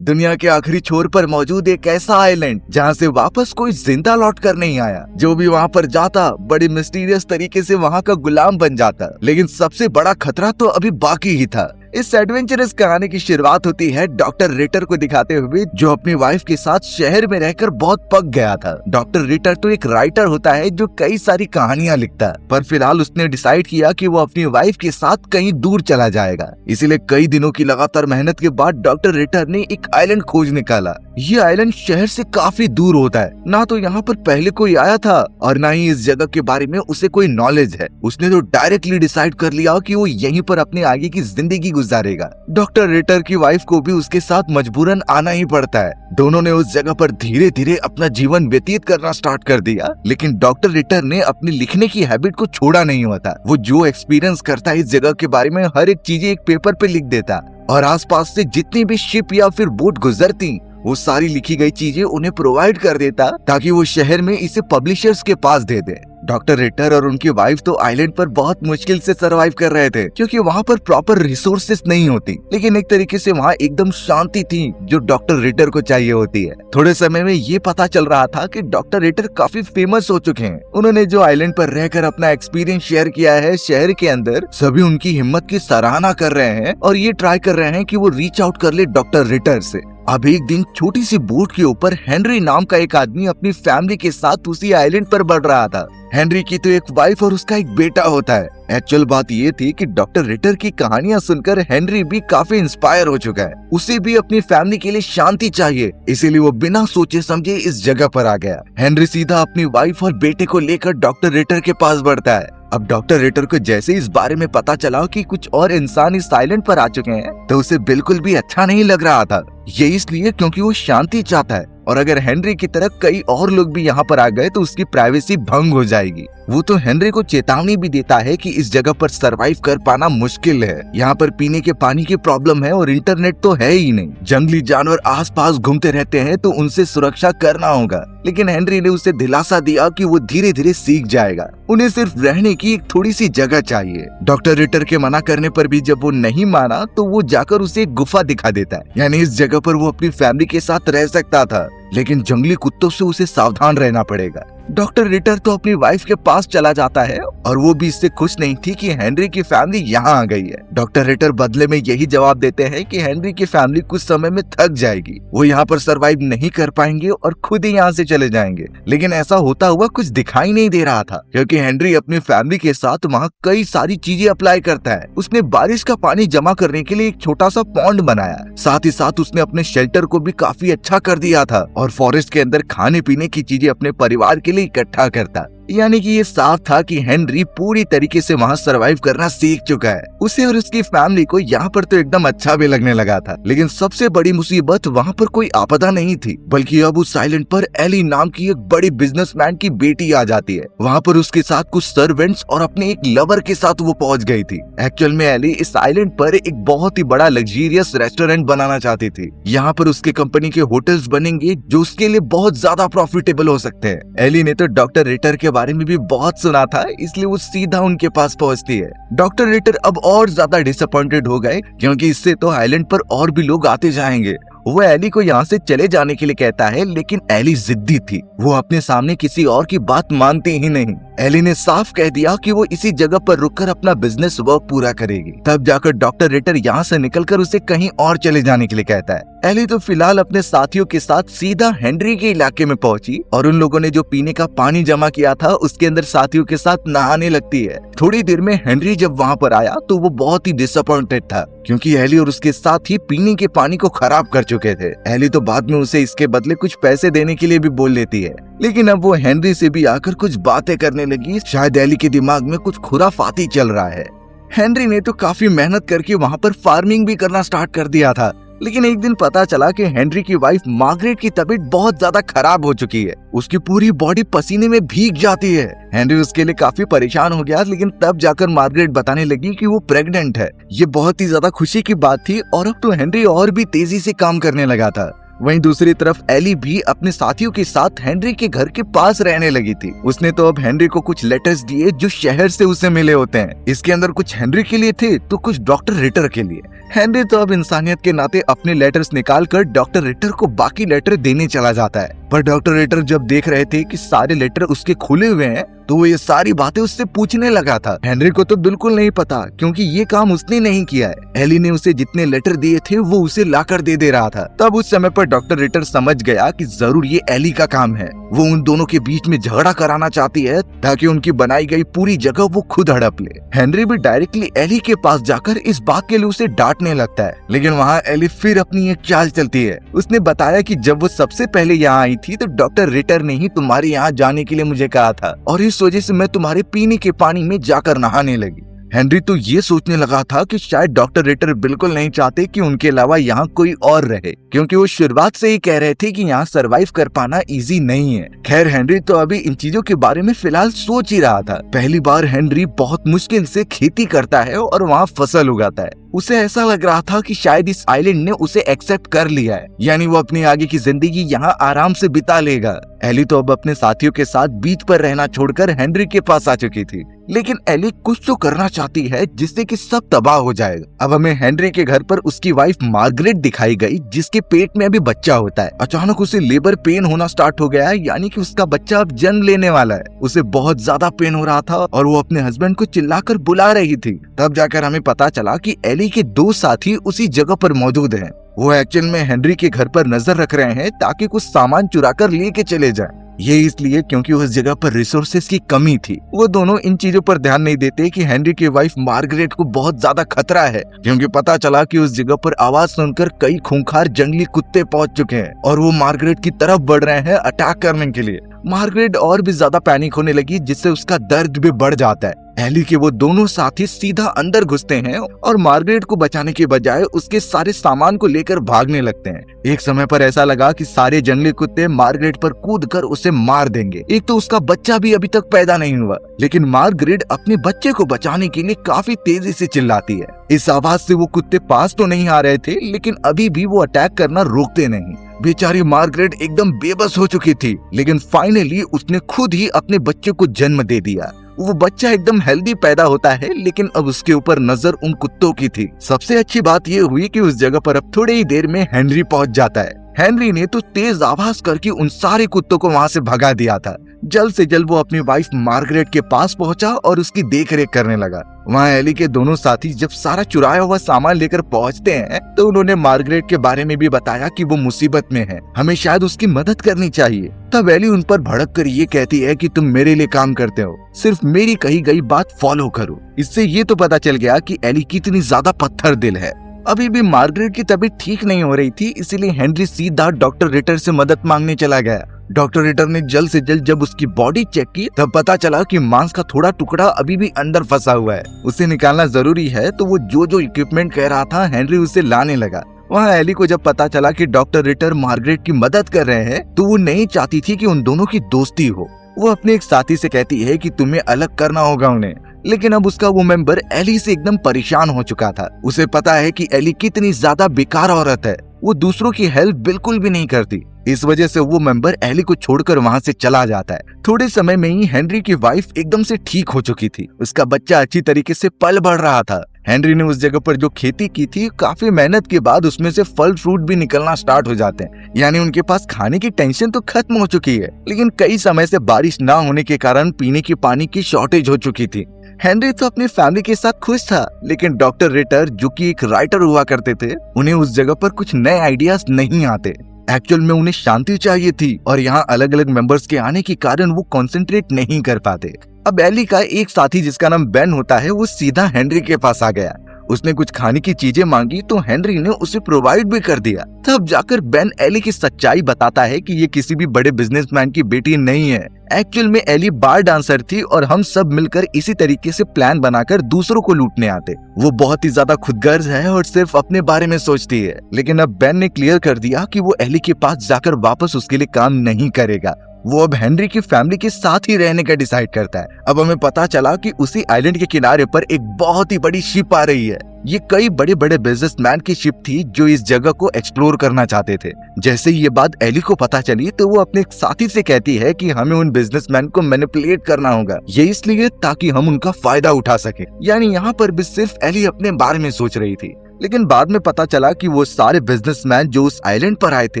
दुनिया के आखिरी छोर पर मौजूद एक ऐसा आइलैंड जहाँ से वापस कोई जिंदा लौट कर नहीं आया। जो भी वहाँ पर जाता बड़ी मिस्टीरियस तरीके से वहाँ का गुलाम बन जाता। लेकिन सबसे बड़ा खतरा तो अभी बाकी ही था। इस एडवेंचरस कहानी की शुरुआत होती है डॉक्टर रिटर को दिखाते हुए, जो अपनी वाइफ के साथ शहर में रहकर बहुत पक गया था। डॉक्टर रिटर तो एक राइटर होता है जो कई सारी कहानियां लिखता है, पर फिलहाल उसने डिसाइड किया कि वो अपनी वाइफ के साथ कहीं दूर चला जाएगा। इसीलिए कई दिनों की लगातार मेहनत के बाद डॉक्टर रिटर ने एक आइलैंड खोज निकाला। ये आइलैंड शहर से काफी दूर होता है। ना तो यहाँ पर पहले कोई आया था और ना ही इस जगह के बारे में उसे कोई नॉलेज है। उसने तो डायरेक्टली डिसाइड कर लिया कि वो यहीं पर अपने आगे की जिंदगी गुजारेगा। डॉक्टर रिटर की वाइफ को भी उसके साथ मजबूरन आना ही पड़ता है। दोनों ने उस जगह पर धीरे धीरे अपना जीवन व्यतीत करना स्टार्ट कर दिया। लेकिन डॉक्टर रिटर ने अपनी लिखने की हैबिट को छोड़ा नहीं हुआ था। वो जो एक्सपीरियंस करता है इस जगह के बारे में हर एक चीजें एक पेपर पे लिख देता और आसपास से जितनी भी शिप या फिर बोट गुजरती वो सारी लिखी गई चीजें उन्हें प्रोवाइड कर देता ताकि वो शहर में इसे पब्लिशर्स के पास दे दे। डॉक्टर रिटर और उनकी वाइफ तो आइलैंड पर बहुत मुश्किल से सरवाइव कर रहे थे क्योंकि वहाँ पर प्रॉपर रिसोर्सेस नहीं होती। लेकिन एक तरीके से वहाँ एकदम शांति थी जो डॉक्टर रिटर को चाहिए होती है। थोड़े समय में ये पता चल रहा था कि डॉक्टर रिटर काफी फेमस हो चुके हैं। उन्होंने जो आइलैंड पर रहकर अपना एक्सपीरियंस शेयर किया है, शहर के अंदर सभी उनकी हिम्मत की सराहना कर रहे हैं और ये ट्राई कर रहे हैं कि वो रीच आउट कर ले डॉक्टर रिटर से। अब एक दिन छोटी सी बोट के ऊपर हेनरी नाम का एक आदमी अपनी फैमिली के साथ उसी आइलैंड पर बढ़ रहा था। हेनरी की तो एक वाइफ और उसका एक बेटा होता है। एक्चुअल बात ये थी कि डॉक्टर रिटर की कहानियां सुनकर हेनरी भी काफी इंस्पायर हो चुका है। उसे भी अपनी फैमिली के लिए शांति चाहिए, इसीलिए वो बिना सोचे समझे इस जगह पर आ गया। हेनरी सीधा अपनी वाइफ और बेटे को लेकर डॉक्टर रिटर के पास बढ़ता है। अब डॉक्टर रिटर को जैसे इस बारे में पता चला कि कुछ और इंसान इस आइलैंड पर आ चुके हैं तो उसे बिल्कुल भी अच्छा नहीं लग रहा था। ये इसलिए क्योंकि वो शांति चाहता है और अगर हेनरी की तरह कई और लोग भी यहाँ पर आ गए तो उसकी प्राइवेसी भंग हो जाएगी। वो तो हेनरी को चेतावनी भी देता है कि इस जगह पर सरवाइव कर पाना मुश्किल है। यहाँ पर पीने के पानी की प्रॉब्लम है और इंटरनेट तो है ही नहीं। जंगली जानवर आसपास घूमते रहते हैं तो उनसे सुरक्षा करना होगा। लेकिन हेनरी ने उसे दिलासा दिया कि वो धीरे धीरे सीख जाएगा। उन्हें सिर्फ रहने की एक थोड़ी सी जगह चाहिए। डॉक्टर रिटर के मना करने पर भी जब वो नहीं माना तो वो जाकर उसे एक गुफा दिखा देता है। यानी इस जगह पर वो अपनी फैमिली के साथ रह सकता था, लेकिन जंगली कुत्तों से उसे सावधान रहना पड़ेगा। डॉक्टर रिटर तो अपनी वाइफ के पास चला जाता है और वो भी इससे खुश नहीं थी कि हेनरी की फैमिली यहाँ आ गई है। डॉक्टर रिटर बदले में यही जवाब देते हैं कि हेनरी की फैमिली कुछ समय में थक जाएगी, वो यहाँ पर सरवाइव नहीं कर पाएंगे और खुद ही यहाँ से चले जाएंगे। लेकिन ऐसा होता हुआ कुछ दिखाई नहीं दे रहा था क्योंकि हेनरी अपनी फैमिली के साथ वहाँ कई सारी चीजें अप्लाई करता है। उसने बारिश का पानी जमा करने के लिए एक छोटा सा पॉन्ड बनाया, साथ ही साथ उसने अपने शेल्टर को भी काफी अच्छा कर दिया था और फॉरेस्ट के अंदर खाने पीने की चीजें अपने परिवार के लिए इकट्ठा करता। यानी कि ये साफ था कि हेनरी पूरी तरीके से वहाँ सरवाइव करना सीख चुका है। उसे और उसकी फैमिली को यहाँ पर तो एकदम अच्छा भी लगने लगा था। लेकिन सबसे बड़ी मुसीबत वहाँ पर कोई आपदा नहीं थी, बल्कि अब उस आइलैंड पर एली नाम की एक बड़ी बिजनेसमैन की बेटी आ जाती है। वहाँ पर उसके साथ कुछ सर्वेंट्स और अपने एक लवर के साथ वो पहुँच गई थी। एक्चुअल में एली इस आइलैंड पर एक बहुत ही बड़ा लग्जरियस रेस्टोरेंट बनाना चाहती थी। यहाँ पर उसके कंपनी के होटल्स बनेंगे जो उसके लिए बहुत ज्यादा प्रॉफिटेबल हो सकते हैं। एली ने तो डॉक्टर रिटर के बारे में भी बहुत सुना था, इसलिए वो सीधा उनके पास पहुंचती है। डॉक्टर रिटर अब और ज्यादा डिसअपॉइंटेड हो गए क्योंकि इससे तो आइलैंड पर और भी लोग आते जाएंगे। वो एली को यहाँ से चले जाने के लिए कहता है, लेकिन एली जिद्दी थी। वो अपने सामने किसी और की बात मानती ही नहीं। एली ने साफ कह दिया कि वो इसी जगह पर रुककर अपना बिजनेस वर्क पूरा करेगी। तब जाकर डॉक्टर रिटर यहाँ से निकलकर उसे कहीं और चले जाने के लिए कहता है। एली तो फिलहाल अपने साथियों के साथ सीधा हेनरी के इलाके में पहुंची और उन लोगों ने जो पीने का पानी जमा किया था उसके अंदर साथियों के साथ नहाने लगती है। थोड़ी देर में हेनरी जब वहाँ पर आया तो वो बहुत ही डिसअपॉइंटेड था क्योंकि एली और उसके साथी पीने के पानी को खराब कर चुके थे। एली तो बाद में उसे इसके बदले कुछ पैसे देने के लिए भी बोल लेती है, लेकिन अब वो हेनरी से भी आकर कुछ बातें करने लगी। शायद एली के दिमाग में कुछ खुराफाती चल रहा है। हेनरी ने तो काफी मेहनत करके वहाँ पर फार्मिंग भी करना स्टार्ट कर दिया था, लेकिन एक दिन पता चला कि हेनरी की वाइफ मार्गरेट की तबीयत बहुत ज्यादा खराब हो चुकी है। उसकी पूरी बॉडी पसीने में भीग जाती है। हेनरी उसके लिए काफी परेशान हो गया, लेकिन तब जाकर मार्गरेट बताने लगी कि वो प्रेग्नेंट है। ये बहुत ही ज्यादा खुशी की बात थी और अब तो हेनरी और भी तेजी से काम करने लगा था। वहीं दूसरी तरफ एली भी अपने साथियों के साथ हेनरी के घर के पास रहने लगी थी। उसने तो अब हेनरी को कुछ लेटर्स दिए जो शहर से उसे मिले होते हैं। इसके अंदर कुछ हेनरी के लिए थे तो कुछ डॉक्टर रिटर के लिए। हेनरी तो अब इंसानियत के नाते अपने लेटर्स निकाल कर डॉक्टर रिटर को बाकी लेटर देने चला जाता है, पर डॉक्टर रिटर जब देख रहे थे कि सारे लेटर उसके खुले हुए हैं तो वो ये सारी बातें उससे पूछने लगा था। हेनरी को तो बिल्कुल नहीं पता क्योंकि ये काम उसने नहीं किया है। एली ने उसे जितने लेटर दिए थे वो उसे लाकर दे रहा था। तब उस समय पर डॉक्टर रिटर समझ गया कि जरूर ये एली का काम है। वो उन दोनों के बीच में झगड़ा कराना चाहती है ताकि उनकी बनाई गई पूरी जगह वो खुद हड़प ले। हेनरी भी डायरेक्टली एली के पास जाकर इस बात के लिए उसे डांटने लगता है, लेकिन वहाँ एली फिर अपनी एक चाल चलती है। उसने बताया कि जब वो सबसे पहले यहाँ आई थी तो डॉक्टर रिटर ने ही तुम्हारे यहाँ जाने के लिए मुझे कहा था और इस वजह से मैं तुम्हारे पीने के पानी में जाकर नहाने लगी। हेनरी तो ये सोचने लगा था कि शायद डॉक्टर रिटर बिल्कुल नहीं चाहते कि उनके अलावा यहाँ कोई और रहे, क्योंकि वो शुरुआत से ही कह रहे थे कि यहाँ सरवाइव कर पाना इजी नहीं है। खैर हेनरी तो अभी इन चीजों के बारे में फिलहाल सोच ही रहा था। पहली बार हेनरी बहुत मुश्किल से खेती करता है और वहाँ फसल उगाता है। उसे ऐसा लग रहा था कि शायद इस आइलैंड ने उसे एक्सेप्ट कर लिया है, यानी वो अपनी आगे की जिंदगी यहाँ आराम से बिता लेगा। एली तो अब अपने साथियों के साथ बीच पर रहना छोड़कर हेनरी के पास आ चुकी थी, लेकिन एली कुछ तो करना चाहती है जिससे कि सब तबाह हो जाएगा। अब हमें हेनरी के घर पर उसकी वाइफ मार्गरेट दिखाई गई जिसके पेट में अभी बच्चा होता है। अचानक उसे लेबर पेन होना स्टार्ट हो गया है, यानी कि उसका बच्चा अब जन्म लेने वाला है। उसे बहुत ज्यादा पेन हो रहा था और वो अपने हस्बैंड को चिल्लाकर बुला रही थी। तब जाकर हमें पता चला कि एली के 2 साथी उसी जगह पर मौजूद हैं। वो एक्चुअल में हेनरी के घर पर नजर रख रहे हैं ताकि कुछ सामान चुरा कर लेके चले जाएं। ये इसलिए क्योंकि उस जगह पर रिसोर्सेज की कमी थी। वो दोनों इन चीजों पर ध्यान नहीं देते कि हेनरी की वाइफ मार्गरेट को बहुत ज्यादा खतरा है, क्योंकि पता चला कि उस जगह पर आवाज सुनकर कई खूंखार जंगली कुत्ते पहुंच चुके हैं और वो मार्गरेट की तरफ बढ़ रहे हैं अटैक करने के लिए। मार्गरेट और भी ज्यादा पैनिक होने लगी, जिससे उसका दर्द भी बढ़ जाता है। एली के वो दोनों साथी सीधा अंदर घुसते हैं और मार्गरेट को बचाने के बजाय उसके सारे सामान को लेकर भागने लगते हैं। एक समय पर ऐसा लगा कि सारे जंगली कुत्ते मार्गरेट पर कूदकर उसे मार देंगे। एक तो उसका बच्चा भी अभी तक पैदा नहीं हुआ, लेकिन मार्गरेट अपने बच्चे को बचाने के लिए काफी तेजी से चिल्लाती है। इस आवाज से वो कुत्ते पास तो नहीं आ रहे थे, लेकिन अभी भी वो अटैक करना रोकते नहीं। बेचारी मार्गरेट एकदम बेबस हो चुकी थी, लेकिन फाइनली उसने खुद ही अपने बच्चे को जन्म दे दिया। वो बच्चा एकदम हेल्दी पैदा होता है, लेकिन अब उसके ऊपर नजर उन कुत्तों की थी। सबसे अच्छी बात ये हुई कि उस जगह पर अब थोड़ी ही देर में हेनरी पहुंच जाता है। हेनरी ने तो तेज आवाज करके उन सारे कुत्तों को वहां से भगा दिया था। जल्द से जल्द वो अपनी वाइफ मार्गरेट के पास पहुंचा और उसकी देखरेख करने लगा। वहाँ एली के दोनों साथी जब सारा चुराया हुआ सामान लेकर पहुंचते हैं तो उन्होंने मार्गरेट के बारे में भी बताया कि वो मुसीबत में है, हमें शायद उसकी मदद करनी चाहिए। तब एली उन पर भड़क कर ये कहती है कि तुम मेरे लिए काम करते हो, सिर्फ मेरी कही गई बात फॉलो करो। इससे ये तो पता चल गया कि एली कितनी ज्यादा पत्थर दिल है। अभी भी मार्गरेट की तबीयत ठीक नहीं हो रही थी, इसीलिए हेनरी सीधा डॉक्टर रिटर से मदद मांगने चला गया। डॉक्टर रिटर ने जल्द से जल्द जब उसकी बॉडी चेक की तब पता चला कि मांस का थोड़ा टुकड़ा अभी भी अंदर फंसा हुआ है, उसे निकालना जरूरी है। तो वो जो इक्विपमेंट कह रहा था हेनरी उसे लाने लगा। वहाँ एली को जब पता चला कि डॉक्टर रिटर मार्गरेट की मदद कर रहे हैं तो वो नहीं चाहती थी कि उन दोनों की दोस्ती हो। वो अपने एक साथी से कहती है कि तुम्हें अलग करना होगा उन्हें, लेकिन अब उसका वो मेंबर एली से एकदम परेशान हो चुका था। उसे पता है कि एली कितनी ज्यादा बेकार औरत है, वो दूसरों की हेल्प बिल्कुल भी नहीं करती। इस वजह से वो मेंबर एली को छोड़कर वहाँ से चला जाता है। थोड़े समय में ही हेनरी की वाइफ एकदम से ठीक हो चुकी थी, उसका बच्चा अच्छी तरीके से पल बढ़ रहा था। हेनरी ने उस जगह पर जो खेती की थी, काफी मेहनत के बाद उसमें से फल फ्रूट भी निकलना स्टार्ट हो जाते हैं, यानी उनके पास खाने की टेंशन तो खत्म हो चुकी है। लेकिन कई समय से बारिश ना होने के कारण पीने के पानी की शॉर्टेज हो चुकी थी। हेनरी तो अपनी फैमिली के साथ खुश था, लेकिन डॉक्टर रिटर जो कि एक राइटर हुआ करते थे, उन्हें उस जगह पर कुछ नए आइडियाज नहीं आते। एक्चुअल में उन्हें शांति चाहिए थी और यहाँ अलग अलग मेंबर्स के आने के कारण वो कंसंट्रेट नहीं कर पाते। अब एली का एक साथी जिसका नाम बेन होता है, वो सीधा हेनरी के पास आ गया। उसने कुछ खाने की चीजें मांगी तो हेनरी ने उसे प्रोवाइड भी कर दिया। तब जाकर बेन एली की सच्चाई बताता है कि ये किसी भी बड़े बिजनेसमैन की बेटी नहीं है। एक्चुअल में एली बार डांसर थी और हम सब मिलकर इसी तरीके से प्लान बनाकर दूसरों को लूटने आते। वो बहुत ही ज्यादा खुदगर्ज है और सिर्फ अपने बारे में सोचती है। लेकिन अब बेन ने क्लियर कर दिया कि वो एली के पास जाकर वापस उसके लिए काम नहीं करेगा। वो अब हेनरी की फैमिली के साथ ही रहने का डिसाइड करता है। अब हमें पता चला कि उसी आइलैंड के किनारे पर एक बहुत ही बड़ी शिप आ रही है। ये कई बड़े बड़े बिजनेसमैन की शिप थी जो इस जगह को एक्सप्लोर करना चाहते थे। जैसे ये बात एली को पता चली तो वो अपने साथी से कहती है कि हमें उन बिजनेसमैन को मैनिपुलेट करना होगा, ये इसलिए ताकि हम उनका फायदा उठा सके। यानी यहाँ पर भी सिर्फ एली अपने बारे में सोच रही थी। लेकिन बाद में पता चला कि वो सारे बिजनेसमैन जो उस आइलैंड पर आए थे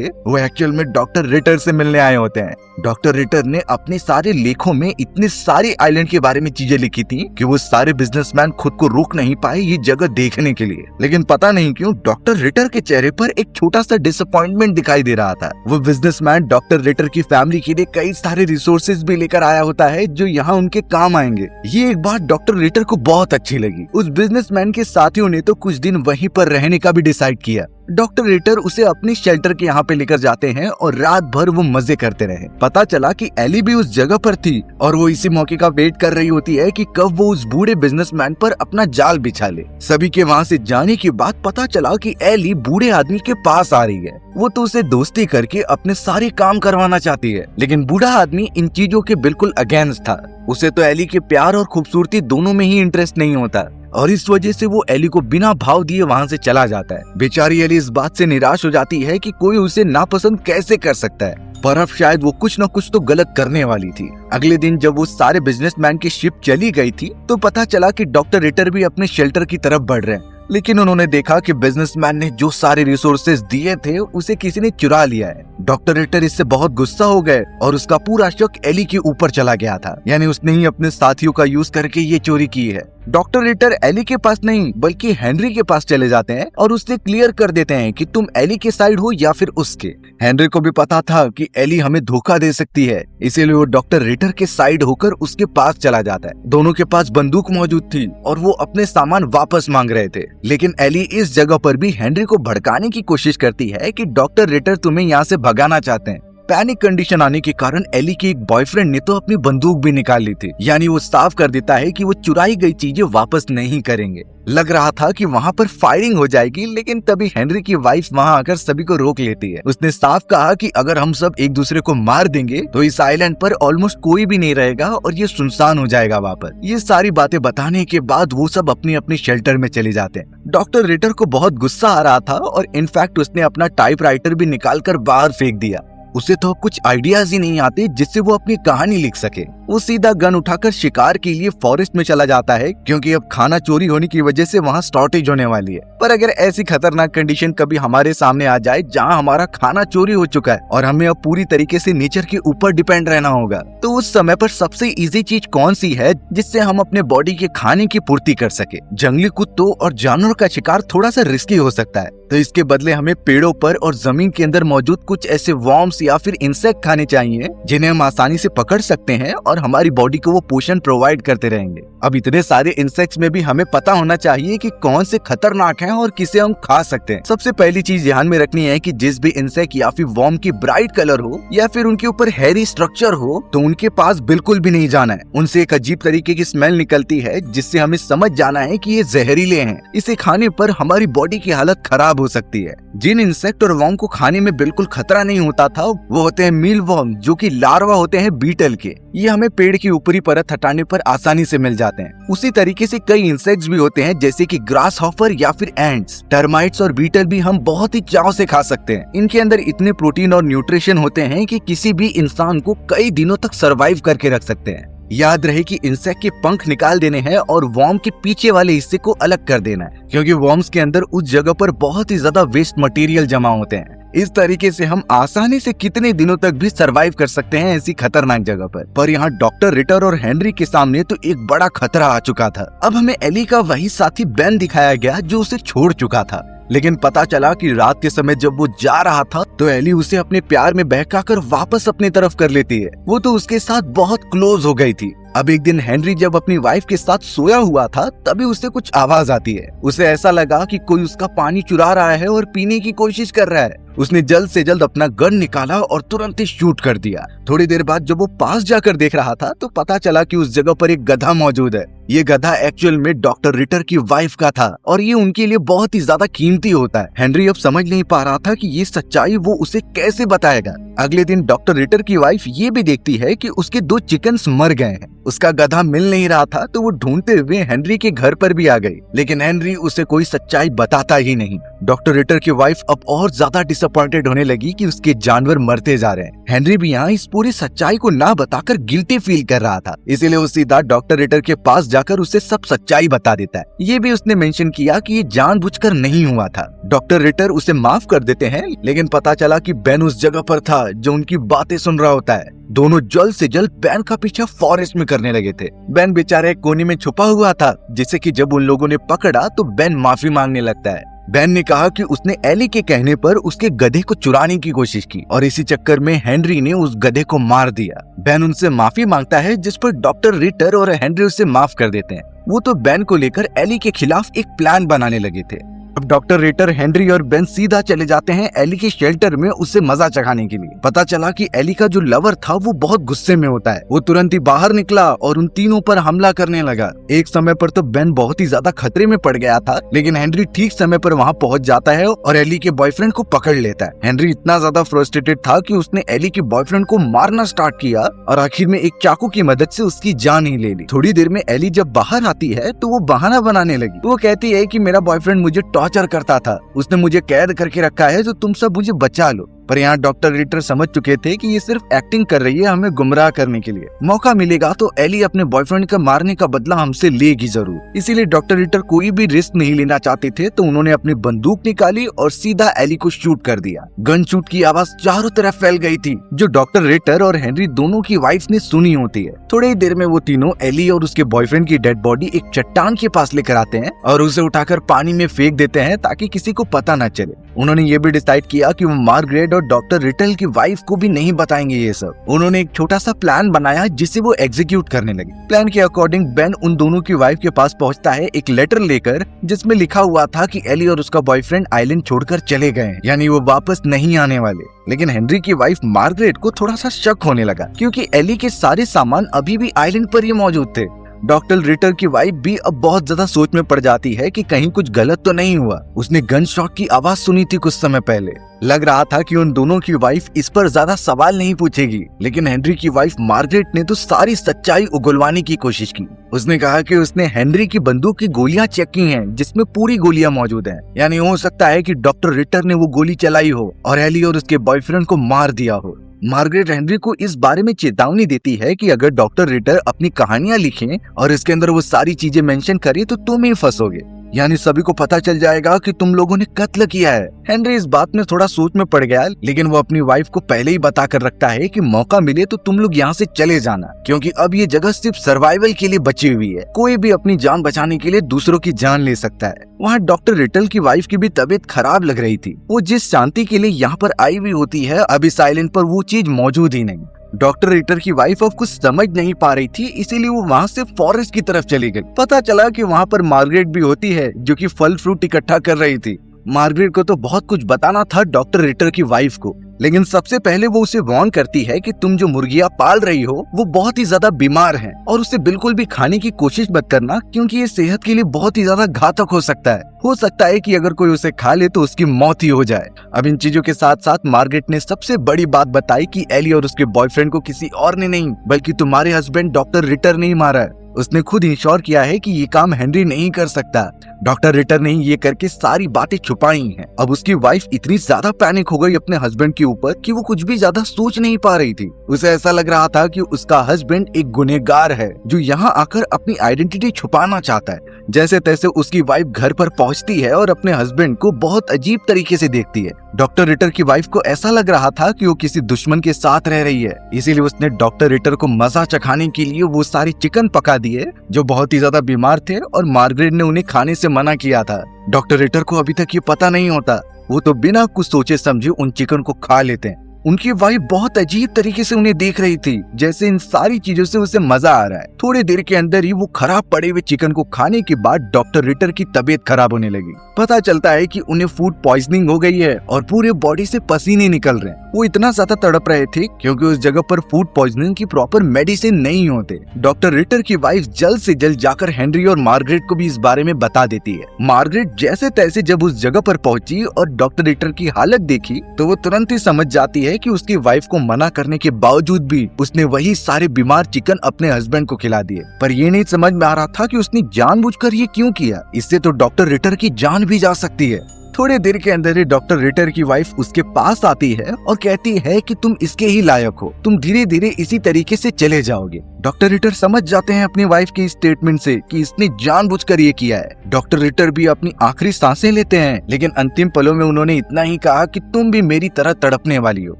वो एक्चुअल में डॉक्टर रिटर से मिलने आए होते हैं। डॉक्टर रिटर ने अपने सारे लेखों में इतनी सारी आइलैंड के बारे में चीजें लिखी थी कि वो सारे बिजनेसमैन खुद को रोक नहीं पाए ये जगह देखने के लिए। लेकिन पता नहीं क्यों डॉक्टर रिटर के चेहरे पर एक छोटा सा डिसअपॉइंटमेंट दिखाई दे रहा था। वो बिजनेसमैन डॉक्टर रिटर की फैमिली के लिए कई सारे रिसोर्सेज भी लेकर आया होता है जो यहाँ उनके काम आएंगे। ये एक बात डॉक्टर रिटर को बहुत अच्छी लगी। उस बिजनेसमैन के साथियों ने तो कुछ दिन वहीं पर रहने का भी डिसाइड किया। डॉक्टर रिटर उसे अपनी शेल्टर के यहाँ पे लेकर जाते हैं और रात भर वो मजे करते रहे। पता चला कि एली भी उस जगह पर थी और वो इसी मौके का वेट कर रही होती है कि कब वो उस बूढ़े बिजनेसमैन पर अपना जाल बिछा ले। सभी के वहाँ से जाने के बाद पता चला कि एली बूढ़े आदमी के पास आ रही है। वो तो उसे दोस्ती करके अपने सारे काम करवाना चाहती है, लेकिन बूढ़ा आदमी इन चीजों के बिल्कुल अगेंस्ट था। उसे तो एली के प्यार और खूबसूरती दोनों में ही इंटरेस्ट नहीं होता और इस वजह से वो एली को बिना भाव दिए वहाँ से चला जाता है। बेचारी एली इस बात से निराश हो जाती है कि कोई उसे नापसंद कैसे कर सकता है, पर अब शायद वो कुछ न कुछ तो गलत करने वाली थी। अगले दिन जब वो सारे बिजनेसमैन की शिप चली गई थी तो पता चला कि डॉक्टर रिटर भी अपने शेल्टर की तरफ बढ़ रहे हैं। लेकिन उन्होंने देखा कि बिजनेसमैन ने जो सारे रिसोर्सेज दिए थे उसे किसी ने चुरा लिया है। डॉक्टर रिटर इससे बहुत गुस्सा हो गए और उसका पूरा शक एली के ऊपर चला गया था, यानी उसने ही अपने साथियों का यूज करके ये चोरी की है। डॉक्टर रिटर एली के पास नहीं बल्कि हेनरी के पास चले जाते हैं और उससे क्लियर कर देते हैं कि तुम एली के साइड हो या फिर उसके। हेनरी को भी पता था कि एली हमें धोखा दे सकती है, इसीलिए वो डॉक्टर रिटर के साइड होकर उसके पास चला जाता है। दोनों के पास बंदूक मौजूद थी और वो अपने सामान वापस मांग रहे थे। लेकिन एली इस जगह पर भी हेनरी को भड़काने की कोशिश करती है कि डॉक्टर रिटर तुम्हें यहाँ से भगाना चाहते हैं। पैनिक कंडीशन आने के कारण एली के एक बॉयफ्रेंड ने तो अपनी बंदूक भी निकाल ली थी, यानी वो साफ कर देता है कि वो चुराई गई चीजें वापस नहीं करेंगे। लग रहा था कि वहाँ पर फायरिंग हो जाएगी, लेकिन तभी हेनरी की वाइफ वहाँ आकर सभी को रोक लेती है। उसने साफ कहा कि अगर हम सब एक दूसरे को मार देंगे तो इस आइलैंड पर ऑलमोस्ट कोई भी नहीं रहेगा और ये सुनसान हो जाएगा वहाँ पर। ये सारी बातें बताने के बाद वो सब अपनी अपनी शेल्टर में चले जाते हैं। डॉक्टर रिटर को बहुत गुस्सा आ रहा था और इनफैक्ट उसने अपना टाइपराइटर भी निकाल कर बाहर फेंक दिया। उसे तो कुछ आइडियाज ही नहीं आते जिससे वो अपनी कहानी लिख सके। वो सीधा गन उठाकर शिकार के लिए फॉरेस्ट में चला जाता है क्योंकि अब खाना चोरी होने की वजह से वहाँ शॉर्टेज होने वाली है। पर अगर ऐसी खतरनाक कंडीशन कभी हमारे सामने आ जाए जहाँ हमारा खाना चोरी हो चुका है और हमें अब पूरी तरीके से नेचर के ऊपर डिपेंड रहना होगा, तो उस समय पर सबसे इजी चीज कौन सी है जिससे हम अपने बॉडी के खाने की पूर्ति कर सके? जंगली कुत्तों और जानवरों का शिकार थोड़ा सा रिस्की हो सकता है, तो इसके बदले हमें पेड़ों पर और जमीन के अंदर मौजूद कुछ ऐसे वॉर्म्स या फिर इंसेक्ट खाने चाहिए जिन्हें हम आसानी से पकड़ सकते हैं और हमारी बॉडी को वो पोषण प्रोवाइड करते रहेंगे। अब इतने सारे इंसेक्ट्स में भी हमें पता होना चाहिए कि कौन से खतरनाक हैं और किसे हम खा सकते हैं। सबसे पहली चीज ध्यान में रखनी है कि जिस भी इंसेक्ट या फिर वॉर्म की ब्राइट कलर हो या फिर उनके ऊपर हेरी स्ट्रक्चर हो तो उनके पास बिल्कुल भी नहीं जाना है। उनसे एक अजीब तरीके की स्मेल निकलती है जिससे हमें समझ जाना है कि ये जहरीले हैं। इसे खाने पर हमारी बॉडी की हालत खराब हो सकती है। जिन इंसेक्ट और वॉर्म को खाने में बिल्कुल खतरा नहीं होता था वो होते हैं मील वॉर्म, जो कि लार्वा होते हैं बीटल के। ये हमें पेड़ की ऊपरी परत हटाने पर आसानी से मिल जाते हैं। उसी तरीके से कई इंसेक्ट्स भी होते हैं जैसे कि ग्रास हॉपर या फिर एंट्स, टर्माइट्स और बीटल भी हम बहुत ही चाव से खा सकते हैं। इनके अंदर इतने प्रोटीन और न्यूट्रिशन होते हैं कि किसी भी इंसान को कई दिनों तक सरवाइव करके रख सकते हैं। याद रहे कि इंसेक्ट के पंख निकाल देने हैं और वॉर्म के पीछे वाले हिस्से को अलग कर देना है, क्योंकि वॉर्म्स के अंदर उस जगह पर बहुत ही ज्यादा वेस्ट मटेरियल जमा होते हैं। इस तरीके से हम आसानी से कितने दिनों तक भी सरवाइव कर सकते हैं ऐसी खतरनाक जगह पर यहाँ डॉक्टर रिटर और हेनरी के सामने तो एक बड़ा खतरा आ चुका था। अब हमें एली का वही साथी बेन दिखाया गया जो उसे छोड़ चुका था। लेकिन पता चला कि रात के समय जब वो जा रहा था तो एली उसे अपने प्यार में बहकाकर वापस अपनी तरफ कर लेती है। वो तो उसके साथ बहुत क्लोज हो गई थी। अब एक दिन हेनरी जब अपनी वाइफ के साथ सोया हुआ था तभी उसे कुछ आवाज आती है। उसे ऐसा लगा कि कोई उसका पानी चुरा रहा है और पीने की कोशिश कर रहा है। उसने जल्द से जल्द अपना गन निकाला और तुरंत ही शूट कर दिया। थोड़ी देर बाद जब वो पास जाकर देख रहा था तो पता चला कि उस जगह पर एक गधा मौजूद है। ये गधा एक्चुअल में डॉक्टर रिटर की वाइफ का था और ये उनके लिए बहुत ही ज्यादा कीमती होता है। हेनरी अब समझ नहीं पा रहा था कि ये सच्चाई वो उसे कैसे बताएगा। अगले दिन डॉक्टर रिटर की वाइफ ये भी देखती है कि उसके 2 चिकन्स मर गए हैं। उसका गधा मिल नहीं रहा था तो वो ढूंढते हुए हेनरी के घर पर भी आ गई, लेकिन हेनरी उसे कोई सच्चाई बताता ही नहीं। डॉक्टर रिटर की वाइफ अब और ज्यादा डिसअपॉइंटेड होने लगी कि उसके जानवर मरते जा रहे हैं। हेनरी भी यहाँ इस पूरी सच्चाई को ना बताकर गिल्टी फील कर रहा था, इसीलिए वो सीधा डॉक्टर रिटर के पास जाकर उसे सब सच्चाई बता देता है। ये भी उसने मेंशन किया कि ये जानबूझकर नहीं हुआ था। डॉक्टर रिटर उसे माफ कर देते हैं, लेकिन पता चला कि बेन उस जगह पर था जो उनकी बातें सुन रहा होता है। दोनों जल्द से जल्द बेन का पीछा फॉरेस्ट में करने लगे थे। बेन बेचारा एक कोने में छुपा हुआ था, जिससे कि जब उन लोगों ने पकड़ा तो बेन माफी मांगने लगता है। बेन ने कहा कि उसने एली के कहने पर उसके गधे को चुराने की कोशिश की और इसी चक्कर में हेनरी ने उस गधे को मार दिया। बेन उनसे माफी मांगता है, जिस पर डॉक्टर रिटर और हेनरी उसे माफ कर देते हैं। वो तो बेन को लेकर एली के खिलाफ एक प्लान बनाने लगे थे। अब डॉक्टर रिटर, हेनरी और बेन सीधा चले जाते हैं एली के शेल्टर में उसे मजा चखाने के लिए। पता चला कि एली का जो लवर था वो बहुत गुस्से में होता है। वो तुरंत ही बाहर निकला और उन तीनों पर हमला करने लगा। एक समय पर तो बेन बहुत ही ज्यादा खतरे में पड़ गया था, लेकिन हेनरी ठीक समय पर वहाँ पहुँच जाता है और एली के बॉयफ्रेंड को पकड़ लेता है। हेनरी इतना ज्यादा फ्रस्ट्रेटेड था कि उसने एली के बॉयफ्रेंड को मारना स्टार्ट किया और आखिर में एक चाकू की मदद से उसकी जान ही ले ली। थोड़ी देर में एली जब बाहर आती है तो वो बहाना बनाने लगी। वो कहती है कि मेरा बॉयफ्रेंड मुझे टॉर्चर करता था, उसने मुझे कैद करके रखा है, तो तुम सब मुझे बचा लो। पर यहाँ डॉक्टर रिटर समझ चुके थे कि ये सिर्फ एक्टिंग कर रही है हमें गुमराह करने के लिए। मौका मिलेगा तो एली अपने बॉयफ्रेंड का मारने का बदला हमसे लेगी जरूर। इसीलिए डॉक्टर रिटर कोई भी रिस्क नहीं लेना चाहते थे, तो उन्होंने अपनी बंदूक निकाली और सीधा एली को शूट कर दिया। गन शूट की आवाज चारों तरफ फैल गई थी, जो डॉक्टर रिटर और हेनरी दोनों की वाइफ ने सुनी होती है। थोड़ी ही देर में वो तीनों एली और उसके बॉयफ्रेंड की डेड बॉडी एक चट्टान के पास लेकर आते हैं और उसे उठाकर पानी में फेंक देते हैं ताकि किसी को पता न चले। उन्होंने ये भी डिसाइड किया कि वो मार्गरेट और डॉक्टर रिटल की वाइफ को भी नहीं बताएंगे ये सब। उन्होंने एक छोटा सा प्लान बनाया जिसे वो एग्जीक्यूट करने लगे। प्लान के अकॉर्डिंग बेन उन दोनों की वाइफ के पास पहुंचता है एक लेटर लेकर, जिसमें लिखा हुआ था कि एली और उसका बॉयफ्रेंड आइलैंड छोड़कर चले गए हैं, यानी वो वापस नहीं आने वाले। लेकिन हेनरी की वाइफ मार्गरेट को थोड़ा सा शक होने लगा, क्योंकि एली के सारे सामान अभी भी आइलैंड पर ही मौजूद थे। डॉक्टर रिटर की वाइफ भी अब बहुत ज्यादा सोच में पड़ जाती है कि कहीं कुछ गलत तो नहीं हुआ। उसने गन शॉट की आवाज सुनी थी कुछ समय पहले। लग रहा था कि उन दोनों की वाइफ इस पर ज्यादा सवाल नहीं पूछेगी, लेकिन हेनरी की वाइफ मार्गरेट ने तो सारी सच्चाई उगलवाने की कोशिश की। उसने कहा कि उसने हेनरी की बंदूक की गोलियां चेक की हैं, जिसमें पूरी गोलियां मौजूद हैं। यानी हो सकता है कि डॉक्टर रिटर ने वो गोली चलाई हो और एली और उसके बॉयफ्रेंड को मार दिया हो। मार्गरेट हेनरी को इस बारे में चेतावनी देती है कि अगर डॉक्टर रिटर अपनी कहानियां लिखें और इसके अंदर वो सारी चीजें मेंशन करें तो तुम ही फंसोगे, यानी सभी को पता चल जाएगा कि तुम लोगों ने कत्ल किया है। हेनरी इस बात में थोड़ा सोच में पड़ गया, लेकिन वो अपनी वाइफ को पहले ही बता कर रखता है कि मौका मिले तो तुम लोग यहाँ से चले जाना, क्योंकि अब ये जगह सिर्फ सर्वाइवल के लिए बची हुई है। कोई भी अपनी जान बचाने के लिए दूसरों की जान ले सकता है। वहाँ डॉक्टर रिटल की वाइफ की भी तबीयत खराब लग रही थी। वो जिस शांति के लिए यहाँ पर आई हुई होती है, अब इस आइलैंड पर वो चीज मौजूद ही नहीं। डॉक्टर रिटर की वाइफ अब कुछ समझ नहीं पा रही थी, इसीलिए वो वहाँ से फॉरेस्ट की तरफ चली गई। पता चला कि वहाँ पर मार्गरेट भी होती है, जो कि फल फ्रूट इकट्ठा कर रही थी। मार्गरेट को तो बहुत कुछ बताना था डॉक्टर रिटर की वाइफ को, लेकिन सबसे पहले वो उसे वार्न करती है कि तुम जो मुर्गियां पाल रही हो वो बहुत ही ज्यादा बीमार हैं और उसे बिल्कुल भी खाने की कोशिश मत करना, क्योंकि ये सेहत के लिए बहुत ही ज्यादा घातक हो सकता है। हो सकता है कि अगर कोई उसे खा ले तो उसकी मौत ही हो जाए। अब इन चीजों के साथ साथ मार्गरेट ने सबसे बड़ी बात बताई कि एली और उसके बॉयफ्रेंड को किसी और ने नहीं, बल्कि तुम्हारे हस्बैंड डॉक्टर रिटर ने ही मारा है। उसने खुद इंश्योर किया है कि ये काम हेनरी नहीं कर सकता। डॉक्टर रिटर ने ये करके सारी बातें छुपाई हैं। अब उसकी वाइफ इतनी ज्यादा पैनिक हो गई अपने हस्बैंड के ऊपर कि वो कुछ भी ज्यादा सोच नहीं पा रही थी। उसे ऐसा लग रहा था कि उसका हस्बैंड एक गुनहगार है जो यहाँ आकर अपनी आइडेंटिटी छुपाना चाहता है। जैसे तैसे उसकी वाइफ घर पर पहुँचती है और अपने हस्बैंड को बहुत अजीब तरीके से देखती है। डॉक्टर रिटर की वाइफ को ऐसा लग रहा था कि वो किसी दुश्मन के साथ रह रही है, इसीलिए उसने डॉक्टर रिटर को मजा चखाने के लिए वो सारी चिकन पका दिए जो बहुत ही ज्यादा बीमार थे, और मार्गरेट ने उन्हें खाने से मना किया था। डॉक्टर रिटर को अभी तक ये पता नहीं होता, वो तो बिना कुछ सोचे समझे उन चिकन को खा लेते हैं। उनकी वाइफ बहुत अजीब तरीके से उन्हें देख रही थी, जैसे इन सारी चीजों से उसे मजा आ रहा है। थोड़ी देर के अंदर ही वो खराब पड़े हुए चिकन को खाने के बाद डॉक्टर रिटर की तबीयत खराब होने लगी। पता चलता है कि उन्हें फूड पॉइजनिंग हो गई है और पूरे बॉडी से पसीने निकल रहे हैं। वो इतना ज्यादा तड़प रहे थे क्योंकि उस जगह पर फूड पॉइजनिंग की प्रॉपर मेडिसिन नहीं होते। डॉक्टर रिटर की वाइफ जल्द से जल्द जाकर हेनरी और मार्गरेट को भी इस बारे में बता देती है। मार्गरेट जैसे तैसे जब उस जगह पर पहुंची और डॉक्टर रिटर की हालत देखी तो वो तुरंत ही समझ जाती है है कि उसकी वाइफ को मना करने के बावजूद भी उसने वही सारे बीमार चिकन अपने हस्बैंड को खिला दिए। पर ये नहीं समझ में आ रहा था कि उसने जानबूझकर ये क्यों किया। इससे तो डॉक्टर रिटर की जान भी जा सकती है। थोड़ी देर के अंदर ही डॉक्टर रिटर की वाइफ उसके पास आती है और कहती है कि तुम इसके ही लायक हो, तुम धीरे धीरे इसी तरीके से चले जाओगे। डॉक्टर रिटर समझ जाते हैं अपनी वाइफ के स्टेटमेंट से कि इसने जानबूझकर ये किया है। डॉक्टर रिटर भी अपनी आखिरी सांसें लेते हैं, लेकिन अंतिम पलों में उन्होंने इतना ही कहा कि तुम भी मेरी तरह तड़पने वाली हो,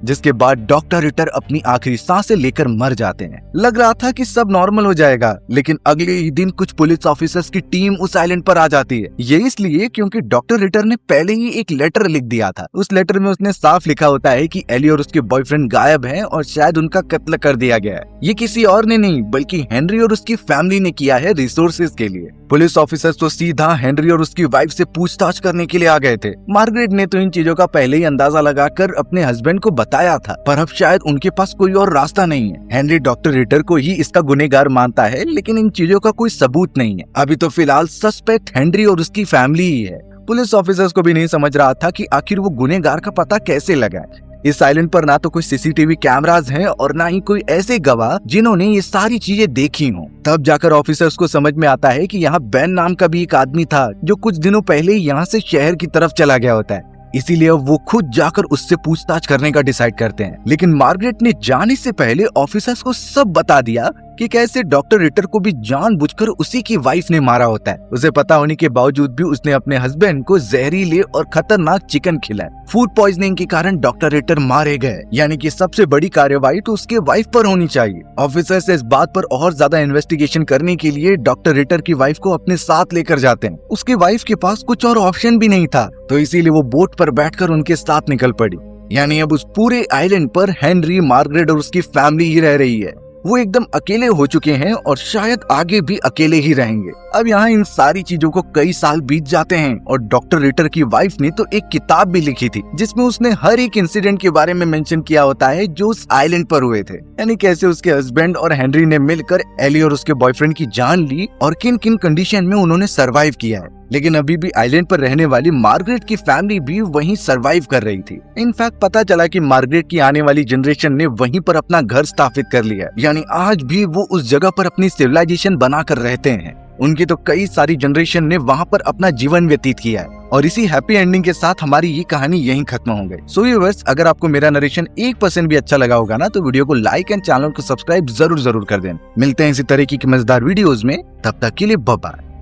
जिसके बाद डॉक्टर रिटर अपनी आखिरी सांसें लेकर मर जाते हैं। लग रहा था कि सब नॉर्मल हो जाएगा, लेकिन अगले ही दिन कुछ पुलिस ऑफिसर्स की टीम उस आइलैंड पर आ जाती है। ये इसलिए क्योंकि डॉक्टर रिटर ने पहले ही एक लेटर लिख दिया था। उस लेटर में उसने साफ लिखा होता है कि एली और उसके बॉयफ्रेंड गायब हैं और शायद उनका कत्ल कर दिया गया है। ये किसी और ने नहीं बल्कि हेनरी और उसकी फैमिली ने किया है रिसोर्सेज के लिए। पुलिस ऑफिसर्स तो सीधा हेनरी और उसकी वाइफ से पूछताछ करने के लिए आ गए थे। मार्गरेट ने तो इन चीजों का पहले ही अंदाजा लगाकर अपने हस्बैंड को बताया था, पर अब शायद उनके पास कोई और रास्ता नहीं है। हेनरी डॉक्टर रिटर को ही इसका गुनहगार मानता है, लेकिन इन चीजों का कोई सबूत नहीं है। अभी तो फिलहाल सस्पेक्ट हेनरी और उसकी फैमिली ही है। पुलिस ऑफिसर्स को भी नहीं समझ रहा था कि आखिर वो गुनहगार का पता कैसे लगाए। इस आइलैंड पर ना तो कोई सीसीटीवी कैमरास हैं और ना ही कोई ऐसे गवाह जिन्होंने ये सारी चीजें देखी हों। तब जाकर ऑफिसर्स को समझ में आता है कि यहाँ बेन नाम का भी एक आदमी था जो कुछ दिनों पहले यहाँ से शहर की तरफ चला गया होता है। इसीलिए अब वो खुद जाकर उससे पूछताछ करने का डिसाइड करते हैं। लेकिन मार्गरेट ने जाने से पहले ऑफिसर्स को सब बता दिया कि कैसे डॉक्टर रिटर को भी जानबूझकर उसी की वाइफ ने मारा होता है। उसे पता होने के बावजूद भी उसने अपने हस्बैंड को जहरीले और खतरनाक चिकन खिलाया। फूड पॉइजनिंग के कारण डॉक्टर रिटर मारे गए, यानी कि सबसे बड़ी कार्रवाई तो उसके वाइफ पर होनी चाहिए। ऑफिसर्स इस बात पर और ज्यादा इन्वेस्टिगेशन करने के लिए डॉक्टर रिटर की वाइफ को अपने साथ लेकर जाते हैं। उसकी वाइफ के पास कुछ और ऑप्शन भी नहीं था, तो इसीलिए वो बोट पर बैठकर उनके साथ निकल पड़ी। यानी अब उस पूरे आइलैंड पर हेनरी, मार्गरेट और उसकी फैमिली ही रह रही है। वो एकदम अकेले हो चुके हैं और शायद आगे भी अकेले ही रहेंगे। अब यहाँ इन सारी चीजों को कई साल बीत जाते हैं और डॉक्टर रिटर की वाइफ ने तो एक किताब भी लिखी थी जिसमें उसने हर एक इंसिडेंट के बारे में मेंशन किया होता है जो उस आइलैंड पर हुए थे। यानी कैसे उसके हस्बैंड और हेनरी ने मिलकर एली और उसके बॉयफ्रेंड की जान ली और किन किन कंडीशन में उन्होंने सरवाइव किया है। लेकिन अभी भी आइलैंड पर रहने वाली मार्गरेट की फैमिली भी वहीं सरवाइव कर रही थी। इनफैक्ट पता चला कि मार्गरेट की आने वाली जनरेशन ने वहीं पर अपना घर स्थापित कर लिया, यानी आज भी वो उस जगह पर अपनी सिविलाइजेशन बनाकर रहते हैं। उनकी तो कई सारी जनरेशन ने वहाँ पर अपना जीवन व्यतीत किया है। और इसी हैप्पी एंडिंग के साथ हमारी ये कहानी यहीं खत्म हो गई। सो व्यूअर्स, अगर आपको मेरा नरेशन 1% भी अच्छा लगा होगा ना, तो वीडियो को लाइक एंड चैनल को सब्सक्राइब जरूर कर दें। मिलते हैं इसी तरीके की मजेदार वीडियोस में, तब तक के लिए बाय बाय।